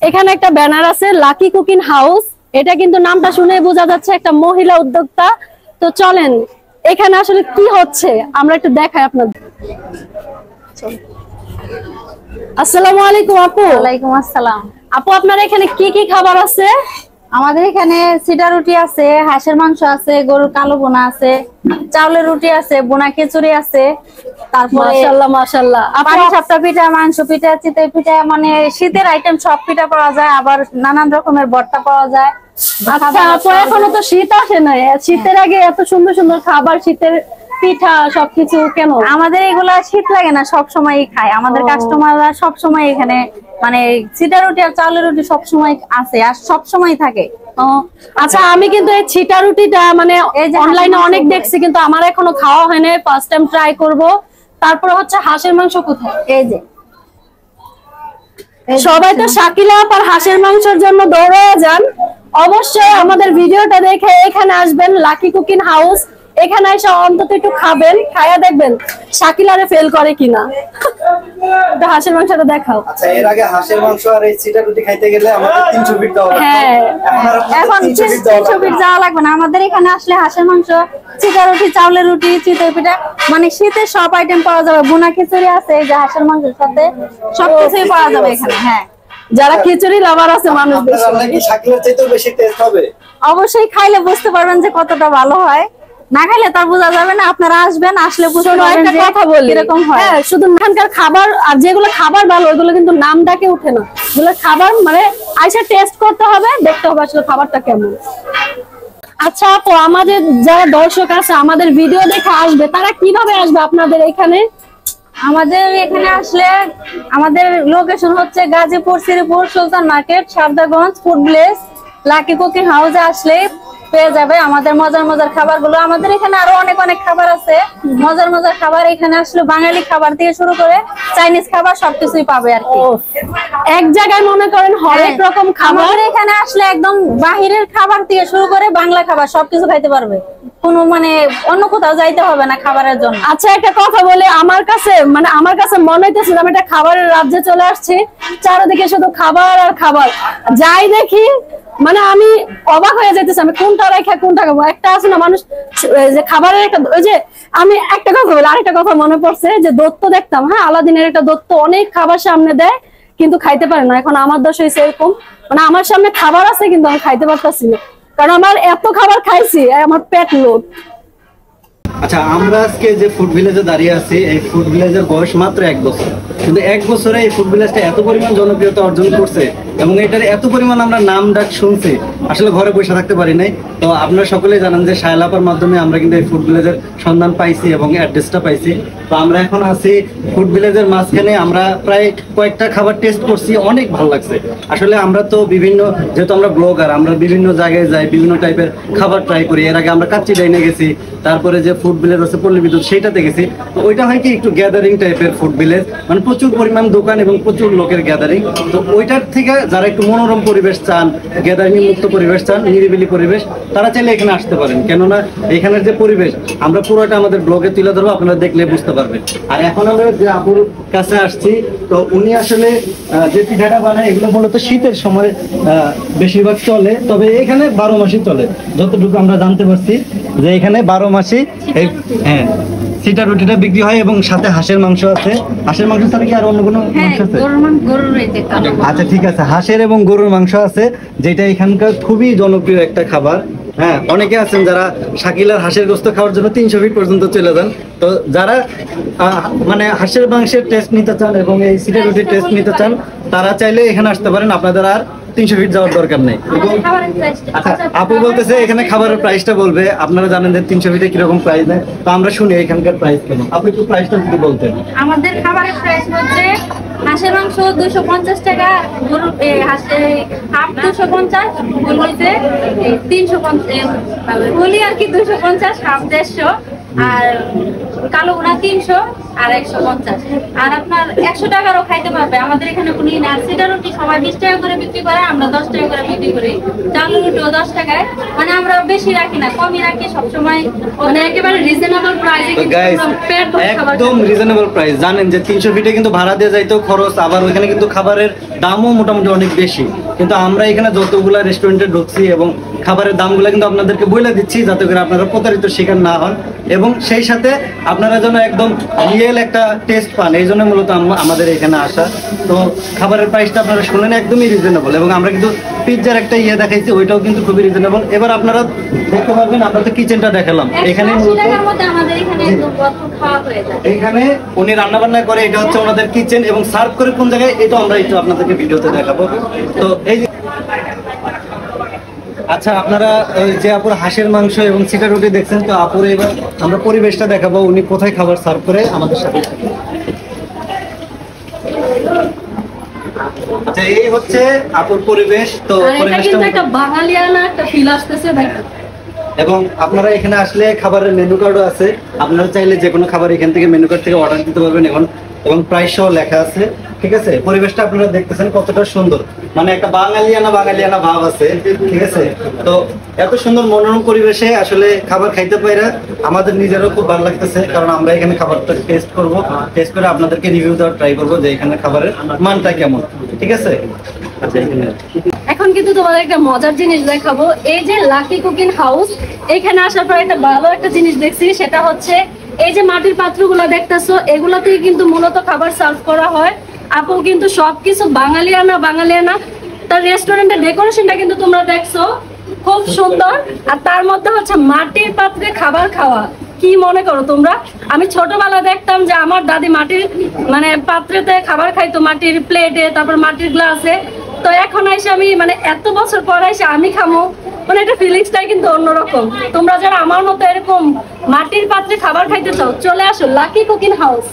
এখানে একটা ব্যানার আছে লাকি কুকিং হাউস, এটা কিন্তু নামটা শুনে বোঝা যাচ্ছে একটা মহিলা উদ্যোক্তা। তো চলেন এখানে আসলে কি হচ্ছে আমরা একটু দেখাই আপনাদের। আসসালামু আলাইকুম আপু। ওয়ালাইকুম আসসালাম। আপু আপনার এখানে কি কি খাবার আছে? আমাদের এখানে সিডা রুটি আছে, হাঁসের মাংস আছে, গরুর কালো বোনা আছে, চাউলের রুটি আছে, বোনা খিচুড়ি আছে, তারপরে মাশাআল্লাহ মাশাআল্লাহ। পানি সাপটা পিঠা, মাংস পিঠা, চিতই পিঠা, মানে শীতের আইটেম সব পিঠা পাওয়া যায়, আবার নানান রকমের ভর্তা পাওয়া যায়। আচ্ছা আপু এখনো তো শীত আসে নাই, শীতের আগে এত সুন্দর সুন্দর খাবার, শীতের পিঠা সবকিছু কেন? আমাদের এগুলা শীত লাগে না, সব সময় খায় আমাদের কাস্টমাররা, সব সময় এখানে মানে সিডা রুটি আর চাউলের রুটি সব সময় আছে আর সব সময় থাকে। আচ্ছা আমি কিন্তু এই ছিটা রুটিটা মানে অনলাইনে অনেক দেখছি, কিন্তু আমার এখনো খাওয়া হয়নি, ফার্স্ট টাইম ট্রাই করব। তারপর হচ্ছে হাঁসের মাংস কোথায়? এই যে সবাই তো শাকিলা আর হাঁসের মাংসের জন্য দৌড়ে যান, অবশ্যই আমাদের ভিডিওটা দেখে এখানে আসবেন লাকি কুকিং হাউস। এখানে এসে অন্তত একটু খাবেন, খাইয়া দেখবেন শাকিলারে ফেল করে কিনা। তো হাঁসের মাংসটা দেখাও। আচ্ছা এর আগে হাঁসের মাংস আর এই চিটা রুটি খাইতে গেলে আমাদের 300 ফিট দেওয়া লাগবে। হ্যাঁ এখন 300 ফিট যাওয়া লাগবে না, আমাদের এখানে আসলে হাঁসের মাংস, চিটা রুটি, চাউলের রুটি, চিতই পিঠা, মানে শীতের সব আইটেম পাওয়া যাবে। বোনা খিচুড়ি আছে, এই যে হাঁসের মাংসের সাথে সবকিছুই পাওয়া যাবে এখানে। হ্যাঁ যারা খিচুড়ি লাভার আছে মানুষ, কি শাকিলার চাইতেও বেশি টেস্ট হবে? অবশ্যই খাইলে বুঝতে পারবেন যে কতটা ভালো হয়, না খাইলে তার বোঝা যাবে না। আপনারা আসবেন, আসলে বুঝতে পারবেন যে কথা বলি এরকম হয়। হ্যাঁ শুধু এখানকার খাবার আর যেগুলো খাবার ভালো ওইগুলো কিন্তু নাম ডাকে উঠে না, যেগুলো খাবার মানে আইসা টেস্ট করতে হবে, দেখতে হবে আসলে খাবারটা কেমন। আচ্ছা আপু আমাদের যারা দর্শক আছে আমাদের ভিডিও দেখে আসবে, তারা কিভাবে আসবে আপনাদের এখানে? আমাদের এখানে আসলে আমাদের লোকেশন হচ্ছে Gazipur, Sreepur, Sultan market, Shardaganj, food village. Lucky cooking হাউসে আসলে পেয়ে যাবে আমাদের মজার মজার খাবারগুলো। আমাদের এখানে আরো অনেক অনেক খাবার আছে, মজার মজার খাবার। এখানে আসলে বাঙালি খাবার থেকে শুরু করে চাইনিজ খাবার সবকিছুই পাবে আর কি। এক জায়গায় মনে করেন হরেক রকম খাবার। এখানে আসলে একদম বাহিরের খাবার থেকে শুরু করে বাংলা খাবার সবকিছু খাইতে পারবে, কোনো মানে অন্য কোথাও যাইতে হবে না খাবারের জন্য। আচ্ছা একটা কথা বলে, আমার কাছে মনে হইতেছে আমি একটা খাবারের রাজ্যে চলে আসছি, চারিদিকে শুধু খাবার আর খাবার। যাই দেখি মানে আমি অবাক হয়ে যাইতেছি, আমি কোনটা রেখে কোনটা খাবো। একটা আছে না মানুষ যে খাবারের একটা, ওই যে আমি একটা কথা বলি, আরেকটা কথা মনে পড়ছে যে দত্ত দেখতাম, হ্যাঁ আলাদিনের একটা দত্ত, অনেক খাবার সামনে দেয় কিন্তু খাইতে পারে না। এখন আমার দোষ হয়েছে এরকম, মানে আমার সামনে খাবার আছে কিন্তু আমি খাইতে পারতাছি না, কারণ আমার এত খাবার খাইছি আমার পেট লোড। আচ্ছা আমরা আজকে যে ফুড ভিলেজে দাঁড়িয়ে আছি, এই ফুড ভিলেজের বয়স মাত্র 1 বছর, কিন্তু 1 বছরে এই ফুড ভিলেজটা এত পরিমাণ জনপ্রিয়তা অর্জন করছে এবং এটার এত পরিমাণ আমরা নাম ডাক শুনছি, আসলে ঘরে বসে থাকতে পারি নাই। তো আপনারা সকলেই জানেন যে শায়লাপার মাধ্যমে আমরা কিন্তু এই ফুড ভিলেজের সন্ধান পাইছি এবং অ্যাড্রেসটা পাইছি। তো আমরা এখন আছি ফুড ভিলেজের মাঝখানে, আমরা প্রায় কয়েকটা খাবার টেস্ট করছি, অনেক ভালো লাগছে। আসলে আমরা তো বিভিন্ন, যেহেতু আমরা ব্লগার, আমরা বিভিন্ন জায়গায় যাই, বিভিন্ন টাইপের খাবার ট্রাই করি। এর আগে আমরা কাচ্চি ডাইনে গেছি, তারপরে যে ফুড ভিলেজ আছে পল্লী বিদ্যুৎ সেইটাতে গেছি। তো ওইটা হয় কি একটু গ্যাদারিং টাইপের ফুড ভিলেজ, মানে প্রচুর পরিমাণ দোকান এবং প্রচুর লোকের গ্যাদারিং। তো ওইটার থেকে যারা একটু মনোরম পরিবেশ চান, গ্যাদারিং মুক্ত পরিবেশ চান, নিরিবিলি পরিবেশ, তারা চাইলে এখানে আসতে পারেন। কেননা এখানের যে পরিবেশ আমরা পুরোটা আমাদের ব্লগে তুলে ধরবো, আপনারা দেখলে বুঝতে পারবেন। আর এখন আমরা যে আপুর কাছে আসছি, তো উনি আসলে যে পিঠাটা বানায় এগুলো মূলত শীতের সময় বেশিরভাগ চলে, তবে এখানে 12 মাসই চলে যতটুকু আমরা জানতে পারছি, যে এখানে 12 মাসই হ্যাঁ সিটা রুটিটা বিক্রি হয় এবং সাথে হাঁসের মাংস আছে। হাঁসের মাংস ছাড়া কি আর অন্য কোনো মাংস আছে? আচ্ছা ঠিক আছে, হাঁসের এবং গরুর মাংস আছে, যেটা এখানকার খুবই জনপ্রিয় একটা খাবার। হ্যাঁ অনেকে আছেন যারা শাকিলার হাঁসের গোস্ত খাওয়ার জন্য 300 ফিট পর্যন্ত চলে যান। তো যারা মানে হাঁসের মাংসের টেস্ট নিতে চান এবং এই সিটা রুটির টেস্ট নিতে চান, তারা চাইলে এখানে আসতে পারেন, আপনাদের আর 300 ফিট যাওয়ার দরকার নেই। আচ্ছা আপু বলতেছে এখানে খাবারের প্রাইসটা বলবে, আপনারা জানেন যে 300 ফিটে কিরকম প্রাইস দেয়, তো আমরা শুনি এখানকার প্রাইস কেন। আপনি একটু প্রাইসটা যদি বলতেন। আমাদের খাবারের প্রাইস হচ্ছে হাঁসের মাংস 250 টাকা, গরুর হাফ 250, ফুল হইছে 350, ফুলি আর কি 250, হাফ 150, আর কালো ভুনা 300, আর 150। আর আপনার 100 টাকারও খাইতে পারবে। আমাদের এখানে কোনো না, সিডা রুটি সবাই 20 টাকা করে বিক্রি করে, আমরা 10 টাকা করে বিক্রি করি। চালের রুটিও 10 টাকায়, মানে আমরা বেশি রাখি না, কমই রাখি সবসময়, মানে একেবারে রিজনেবল প্রাইসে গাইস পেট ভরে খাবার একদম রিজনেবল প্রাইস। জানেন যে 300 ফিটে কিন্তু ভাড়া দিয়ে যাইতো খরচ, আবার ওইখানে কিন্তু খাবারের দামও মোটামুটি অনেক বেশি। কিন্তু আমরা এখানে যতগুলা রেস্টুরেন্টে ঢুকছি এবং খাবারের দামগুলো কিন্তু আপনাদেরকে বলে দিচ্ছি, যাতে করে আপনারা প্রতারিত শিকার না হন এবং সেই সাথে আপনারা যেন একদম রিয়েল একটা টেস্ট পান। এই জন্য মূলত আমাদের এখানে আসা। তো খাবারের প্রাইসটা আপনারা শুনলেন, একদমই রিজনেবল। এবং আমরা কিন্তু পিৎজার একটা দেখাইছি, ওইটাও কিন্তু খুবই রিজনেবল। এবার আপনারা দেখতে পারবেন, আমরা তো কিচেনটা দেখালাম। এখানে 180 টাকার মধ্যে আমাদের এখানে একদম ভরপুর খাওয়া হয়ে যায়। এখানে উনি রান্না বান্না করে, এটা হচ্ছে ওনাদের কিচেন, এবং সার্ভ করে কোন জায়গায় এটা আমরা একটু আপনাদেরকে ভিডিওতে দেখাবো। তো এই যে আচ্ছা, আপনারা ওই যে আপুর হাঁসের মাংস এবং চিটা রুটি দেখছেন, তো আপুর এবার আমরা পরিবেশটা দেখাবো, উনি কোথায় খাবার সার্ভ করে আমাদের সাথে। আচ্ছা, এই হচ্ছে আপুর পরিবেশ। তো আর এটা পরিবেশটা কিন্তু একটা বাঙালিয়ানা একটা ফিল আসতেছে দেখেন। এবং আপনারা এখানে আসলে খাবারের মেনু কার্ডও আছে, আপনারা চাইলে যে কোনো খাবার এখান থেকে মেনু কার্ড থেকে অর্ডার দিতে পারবেন এখন, এবং প্রাইস সহ লেখা আছে। ঠিক আছে, পরিবেশটা আপনারা দেখতেছেন কতটা সুন্দর, মানে একটা বাঙালিয়ানা ভাব আছে। ঠিক আছে, তো এত সুন্দর মনোরম পরিবেশে আসলে খাবার খাইতে পাইরা আমাদের নিজেরও খুব ভালো লাগতেছে, কারণ আমরা এখানে খাবারটা টেস্ট করব, টেস্ট করে আপনাদেরকে রিভিউ দেওয়ার ট্রাই করবো যে এখানে খাবারের মানটা কেমন। ঠিক আছে, আচ্ছা এখানে এখন কিন্তু তোমাদের একটা মজার জিনিস দেখাবো। এই যে লাকি কুকিং হাউস, এখানে আসার পর একটা ভালো একটা জিনিস দেখছি, সেটা হচ্ছে এই যে মাটির পাত্রগুলো দেখতেছো, এগুলাতেই কিন্তু মূলত খাবার সার্ভ করা হয়। আপু কিন্তু সবকিছু বাঙালিয়ানা। তার রেস্টুরেন্টের ডেকোরেশনটা কিন্তু তোমরা দেখছো খুব সুন্দর, আর তার মধ্যে হচ্ছে মাটির পাত্রে খাবার খাওয়া। কি মনে করো তোমরা? আমি ছোটবেলা দেখতাম যে আমার দাদি মাটির মানে পাত্রেতে খাবার খাইতো, মাটির প্লেটে, তারপর মাটির গ্লাসে। তো এখন এসে আমি মানে এত বছর পর এসে আমি খামো, মানে এটা ফিলিংসটাই কিন্তু অন্যরকম। তোমরা যারা আমার মতো এরকম মাটির পাত্রে খাবার খাইতে চাও, চলে আসো লাকি কুকিং হাউস।